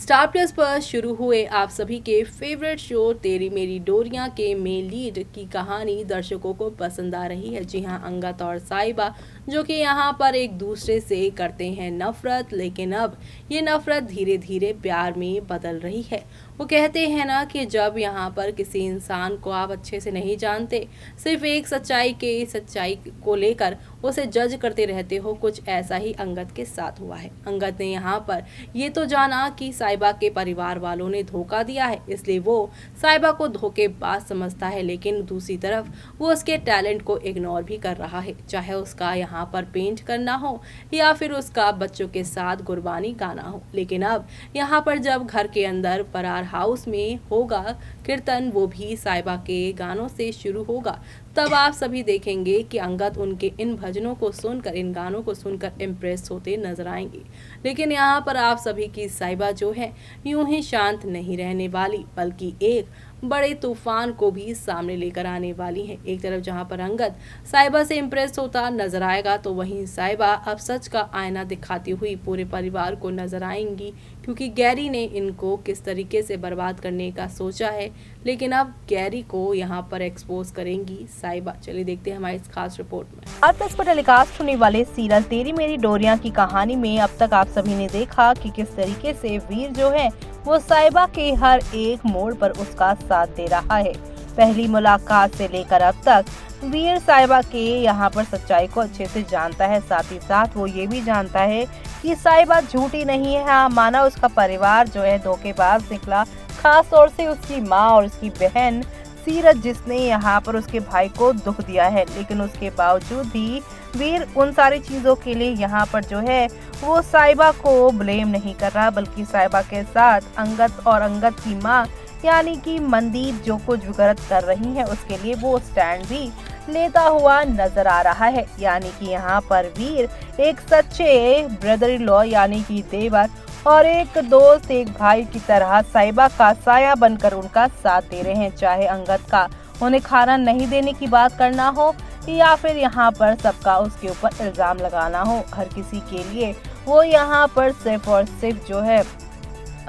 Star plus पर शुरू हुए आप सभी के फेवरेट शो तेरी मेरी डोरियां के मेन लीड की कहानी दर्शकों को पसंद आ रही है। जी हां, अंगद और साहिबा जो कि यहां पर एक दूसरे से करते हैं नफरत, लेकिन अब ये नफरत धीरे धीरे प्यार में बदल रही है। वो कहते हैं ना कि जब यहाँ पर किसी इंसान को आप अच्छे से नहीं जानते, सिर्फ एक सच्चाई को लेकर उसे जज करते रहते हो, कुछ ऐसा ही अंगद के साथ हुआ है। अंगद ने यहाँ पर ये तो जाना कि साहिबा के परिवार वालों ने धोखा दिया है, इसलिए वो साहिबा को धोखेबाज समझता है, लेकिन दूसरी तरफ वो उसके टैलेंट को इग्नोर भी कर रहा है, चाहे उसका यहाँ पर पेंट करना हो या फिर उसका बच्चों के साथ गुरबानी गाना हो। लेकिन अब यहाँ पर जब घर के अंदर परार हाउस में होगा कीर्तन, वो भी साहिबा के गानों से शुरू होगा, तब आप सभी देखेंगे कि अंगद उनके इन भजनों को सुनकर, इन गानों को सुनकर इम्प्रेस होते नजर आएंगे। लेकिन यहाँ पर आप सभी की साहिबा जो है यूं ही शांत नहीं रहने वाली, बल्कि एक बड़े तूफान को भी सामने लेकर आने वाली है। एक तरफ जहां पर अंगद साहिबा से इम्प्रेस होता नजर आएगा, तो वहीं साहिबा अब सच का आईना दिखाती हुई पूरे परिवार को नजर आएंगी, क्योंकि गैरी ने इनको किस तरीके से बर्बाद करने का सोचा है, लेकिन अब गैरी को यहाँ पर एक्सपोज करेंगी साहिबा। चलिए देखते हैं हमारी इस खास रिपोर्ट में। अब तक पर टेलीकास्ट होने वाले सीरियल तेरी मेरी डोरियां की कहानी में अब तक आप सभी ने देखा कि किस तरीके से वीर जो है वो साहिबा के हर एक मोड़ पर उसका साथ दे रहा है। पहली मुलाकात से लेकर अब तक वीर साहिबा के यहाँ पर सच्चाई को अच्छे से जानता है, साथ ही साथ वो ये भी जानता है कि साहिबा झूठी नहीं है। हाँ, माना उसका परिवार जो है धोखेबाज निकला, खास तौर से उसकी माँ और उसकी बहन सीरत, जिसने यहाँ पर उसके भाई को दुख दिया है, लेकिन उसके बावजूद भी वीर उन सारी चीजों के लिए यहाँ पर जो है वो साहिबा को ब्लेम नहीं कर रहा, बल्कि साहिबा के साथ अंगद और अंगद की माँ यानी कि मनदीप जो कुछ भी गलत कर रही है उसके लिए वो स्टैंड भी लेता हुआ नजर आ रहा है। यानी कि यहाँ पर वीर एक सच्चे ब्रदर इन लॉ यानी कि देवर और एक दोस्त, एक भाई की तरह साहिबा का साया बनकर उनका साथ दे रहे हैं, चाहे अंगद का उन्हें खाना नहीं देने की बात करना हो या फिर यहाँ पर सबका उसके ऊपर इल्जाम लगाना हो। हर किसी के लिए वो यहाँ पर सिर्फ और सिर्फ जो है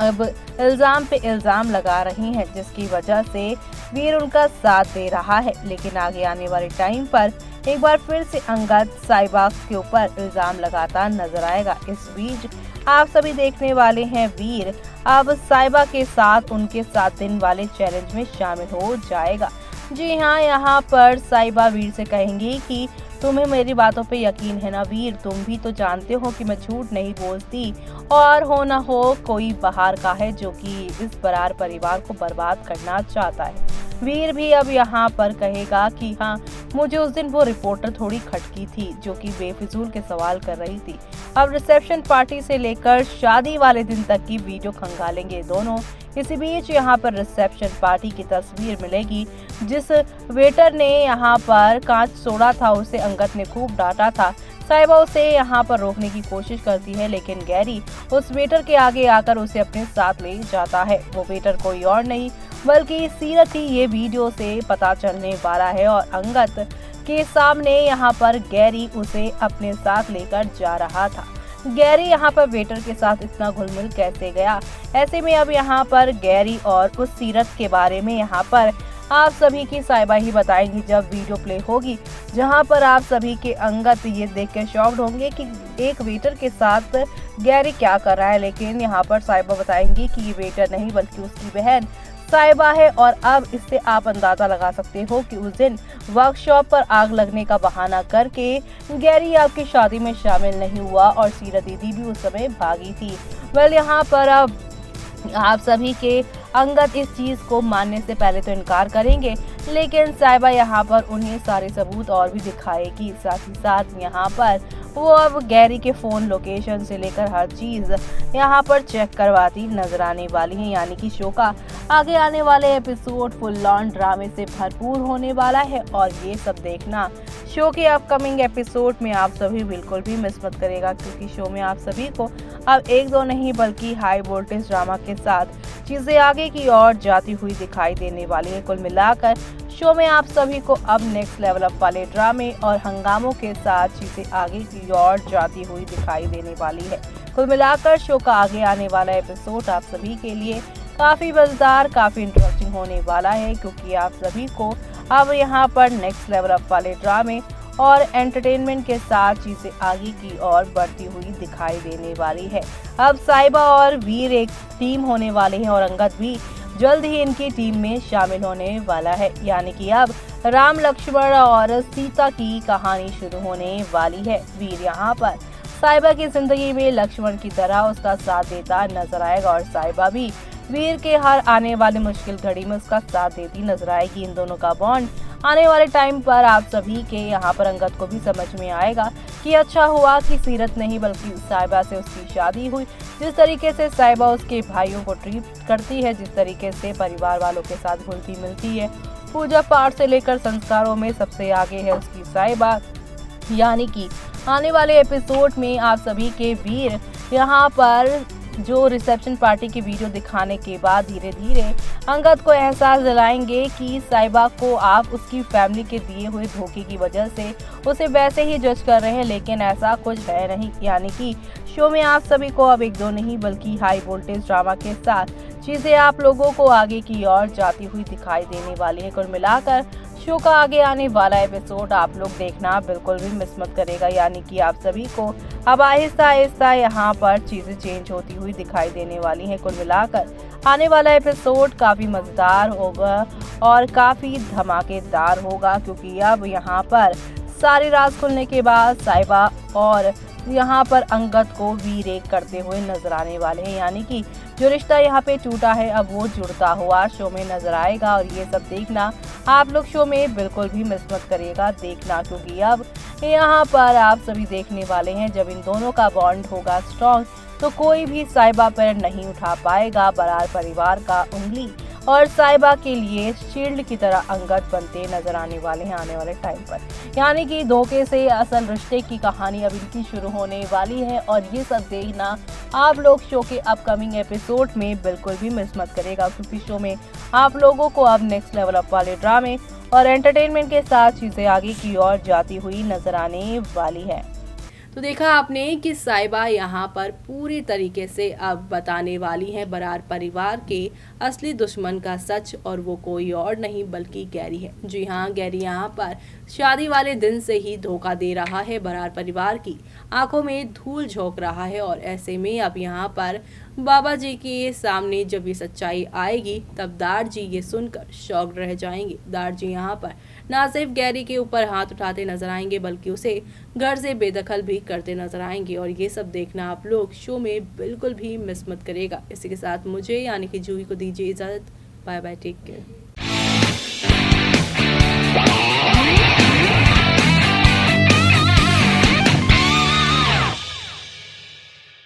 अब इल्जाम पे इल्जाम लगा रही हैं, जिसकी वजह से वीर उनका साथ दे रहा है। लेकिन आगे आने वाले टाइम पर एक बार फिर से अंगद साहिबा के ऊपर इल्जाम लगाता नजर आएगा। इस बीच आप सभी देखने वाले हैं वीर अब साहिबा के साथ उनके 7 दिन वाले चैलेंज में शामिल हो जाएगा। जी हाँ, यहाँ पर साहिबा वीर से कहेंगी कि तुम्हें मेरी बातों पे यकीन है ना वीर, तुम भी तो जानते हो कि मैं झूठ नहीं बोलती, और हो ना हो कोई बाहर का है जो कि इस बरार परिवार को बर्बाद करना चाहता है। वीर भी अब यहाँ पर कहेगा कि हाँ, मुझे उस दिन वो रिपोर्टर थोड़ी खटकी थी जो कि बेफिजूल के सवाल कर रही थी। अब रिसेप्शन पार्टी से लेकर शादी वाले दिन तक की वीडियो खंगालेंगे दोनों। इसी बीच यहाँ पर रिसेप्शन पार्टी की तस्वीर मिलेगी, जिस वेटर ने यहाँ पर कांच तोड़ा था उसे अंगद ने खूब डांटा था। साहिबा उसे यहाँ पर रोकने की कोशिश करती है, लेकिन गैरी उस वेटर के आगे आकर उसे अपने साथ ले जाता है। वो वेटर कोई और नहीं बल्कि सीरत ही ये वीडियो से पता चलने वाला है, और अंगद के सामने यहाँ पर गैरी उसे अपने साथ लेकर जा रहा था। गैरी यहाँ पर वेटर के साथ इतना घुल-मिल कैसे गया? ऐसे में अब यहाँ पर गैरी और उस सीरत के बारे में यहाँ पर आप सभी की साहिबा ही बताएंगी जब वीडियो प्ले होगी, जहाँ पर आप सभी के अंगद ये देख के शॉक्ड होंगे कि एक वेटर के साथ गैरी क्या कर रहा है। लेकिन यहाँ पर साहिबा बताएंगी कि ये वेटर नहीं बल्कि उसकी बहन साहिबा है, और अब इससे आप अंदाजा लगा सकते हो कि उस दिन वर्कशॉप पर आग लगने का बहाना करके गैरी आपकी शादी में शामिल नहीं हुआ और सीरत दीदी भी उस समय भागी थी। वेल, यहाँ पर अब आप सभी के अंगद इस चीज को मानने से पहले तो इनकार करेंगे, लेकिन साहिबा यहाँ पर उन्हें सारे सबूत और भी दिखाएगी। साथ ही साथ यहाँ पर वो अब गैरी के फोन लोकेशन से लेकर हर चीज यहाँ पर चेक करवाती नजर आने वाली है। यानी कि शो का आगे आने वाले एपिसोड फुल ऑन ड्रामे से भरपूर होने वाला है, और ये सब देखना शो के अपकमिंग एपिसोड में आप सभी बिल्कुल भी मिस मत करेगा, क्योंकि शो में आप सभी को अब एक दो नहीं बल्कि हाई वोल्टेज ड्रामा के साथ चीजें आगे की ओर जाती हुई दिखाई देने वाली है। कुल मिलाकर शो में आप सभी को अब नेक्स्ट लेवल अप वाले ड्रामे और हंगामों के साथ चीजें आगे की ओर जाती हुई दिखाई देने वाली है। कुल मिलाकर शो का आगे आने वाला एपिसोड आप सभी के लिए काफी मजेदार, काफी इंटरेस्टिंग होने वाला है, क्योंकि आप सभी को अब यहाँ पर नेक्स्ट लेवल अप वाले ड्रामे और एंटरटेनमेंट के साथ चीजें आगे की ओर बढ़ती हुई दिखाई देने वाली है। अब साहिबा और वीर एक टीम होने वाले हैं और अंगद भी जल्द ही इनकी टीम में शामिल होने वाला है। यानी कि अब राम, लक्ष्मण और सीता की कहानी शुरू होने वाली है। वीर यहाँ पर साहिबा की जिंदगी में लक्ष्मण की तरह उसका साथ देता नजर आएगा और साहिबा भी वीर के हर आने वाले मुश्किल घड़ी में उसका साथ देती नजर आएगी। इन दोनों का बॉन्ड आने वाले टाइम पर आप सभी के यहाँ पर अंगद को भी समझ में आएगा कि अच्छा हुआ कि सीरत नहीं बल्कि साहिबा से उसकी शादी हुई। जिस तरीके से साहिबा उसके भाइयों को ट्रीट करती है, जिस तरीके से परिवार वालों के साथ घुलती मिलती है, पूजा पाठ से लेकर संस्कारों में सबसे आगे है उसकी साहिबा। यानी कि आने वाले एपिसोड में आप सभी के वीर यहाँ पर जो रिसेप्शन पार्टी की वीडियो दिखाने के बाद धीरे धीरे अंगद को एहसास दिलाएंगे कि साहिबा को आप उसकी फैमिली के दिए हुए धोखे की वजह से उसे वैसे ही जज कर रहे हैं, लेकिन ऐसा कुछ है नहीं। यानी कि शो में आप सभी को अब एक दो नहीं बल्कि हाई वोल्टेज ड्रामा के साथ चीजें आप लोगों को आगे की ओर जाती हुई दिखाई देने वाली है। कुल मिलाकर शो का आगे आने वाला एपिसोड आप लोग देखना बिल्कुल भी मिस मत करेगा। यानी कि आप सभी को अब आहिस्ता आहिस्ता यहाँ पर चीजें चेंज होती हुई दिखाई देने वाली हैं। कुल मिलाकर आने वाला एपिसोड काफी मजेदार होगा और काफी धमाकेदार होगा, क्योंकि अब यहाँ पर सारे राज खुलने के बाद साहिबा और यहाँ पर अंगद को वीर एक करते हुए नजर आने वाले हैं। यानी कि जो रिश्ता यहाँ पे टूटा है अब वो जुड़ता हुआ शो में नजर आएगा और ये सब देखना आप लोग शो में बिल्कुल भी मिस मत करिएगा देखना, क्योंकि अब यहाँ पर आप सभी देखने वाले हैं जब इन दोनों का बॉन्ड होगा स्ट्रॉन्ग तो कोई भी साहिबा पर नहीं उठा पाएगा। बरार परिवार का उंगली और साहिबा के लिए शील्ड की तरह अंगद बनते नजर आने वाले हैं आने वाले टाइम पर। यानी कि धोखे से असल रिश्ते की कहानी अब इनकी शुरू होने वाली है और ये सब देखना आप लोग शो के अपकमिंग एपिसोड में बिल्कुल भी मिस मत करेगा, क्योंकि शो में आप लोगों को अब नेक्स्ट लेवल अप वाले ड्रामे और एंटरटेनमेंट के साथ चीजें आगे की ओर जाती हुई नजर आने वाली है। तो देखा आपने कि साहिबा यहाँ पर पूरी तरीके से अब बताने वाली है बरार परिवार के असली दुश्मन का सच, और वो कोई और नहीं बल्कि गैरी है। जी हाँ, गैरी यहाँ पर शादी वाले दिन से ही धोखा दे रहा है, बरार परिवार की आंखों में धूल झोंक रहा है। और ऐसे में अब यहाँ पर बाबा जी के सामने जब ये सच्चाई आएगी तब दार जी ये सुनकर शॉक रह जाएंगे। दार जी यहाँ पर ना सिर्फ गैरी के ऊपर हाथ उठाते नजर आएंगे बल्कि उसे घर से बेदखल भी करते नजर आएंगे, और ये सब देखना आप लोग शो में बिल्कुल भी मिस मत करेगा। इसी के साथ मुझे यानी कि जूही को दीजिए इजाजत। Bye bye, take care.